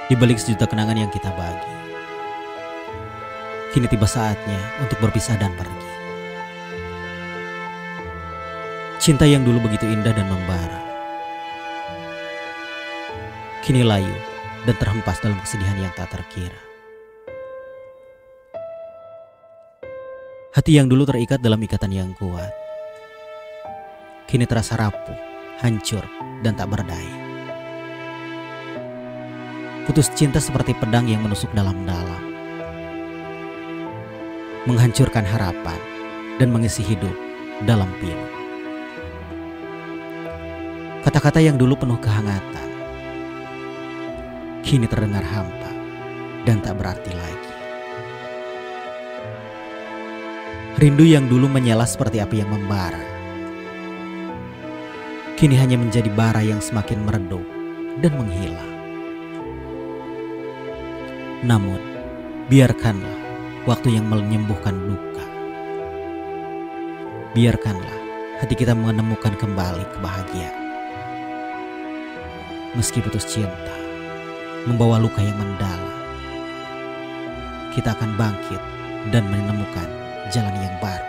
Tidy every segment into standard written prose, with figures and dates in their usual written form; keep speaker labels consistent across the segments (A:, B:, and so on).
A: Di balik sejuta kenangan yang kita bagi, kini tiba saatnya untuk berpisah dan pergi. Cinta yang dulu begitu indah dan membara, kini layu dan terhempas dalam kesedihan yang tak terkira. Hati yang dulu terikat dalam ikatan yang kuat, kini terasa rapuh, hancur, dan tak berdaya. Putus cinta seperti pedang yang menusuk dalam-dalam, menghancurkan harapan dan mengisi hidup dalam pilu. Kata-kata yang dulu penuh kehangatan, kini terdengar hampa dan tak berarti lagi. Rindu yang dulu menyala seperti api yang membara, kini hanya menjadi bara yang semakin meredup dan menghilang. Namun, biarkanlah waktu yang menyembuhkan luka. Biarkanlah hati kita menemukan kembali kebahagiaan. Meski putus cinta membawa luka yang mendalam, kita akan bangkit dan menemukan jalan yang baru.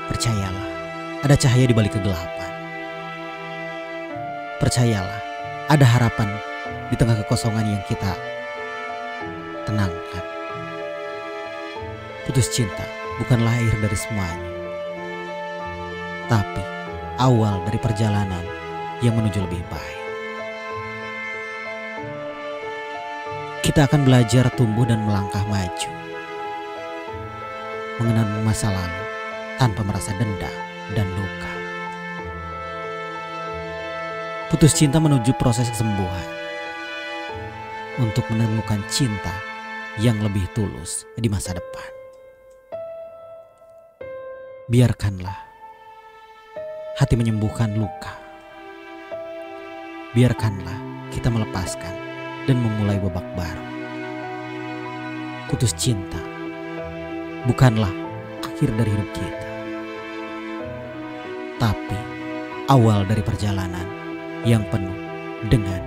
A: Percayalah, ada cahaya di balik kegelapan. Percayalah, ada harapan di tengah kekosongan yang kita tenangkan. Putus cinta bukanlah akhir dari semuanya, tapi awal dari perjalanan yang menuju lebih baik. Kita akan belajar tumbuh dan melangkah maju, mengenal masa lalu tanpa merasa dendam dan luka. Putus cinta menuju proses kesembuhan, untuk menemukan cinta yang lebih tulus di masa depan. Biarkanlah hati menyembuhkan luka. Biarkanlah kita melepaskan dan memulai babak baru. Putus cinta bukanlah akhir dari hidup kita, tapi awal dari perjalanan yang penuh dengan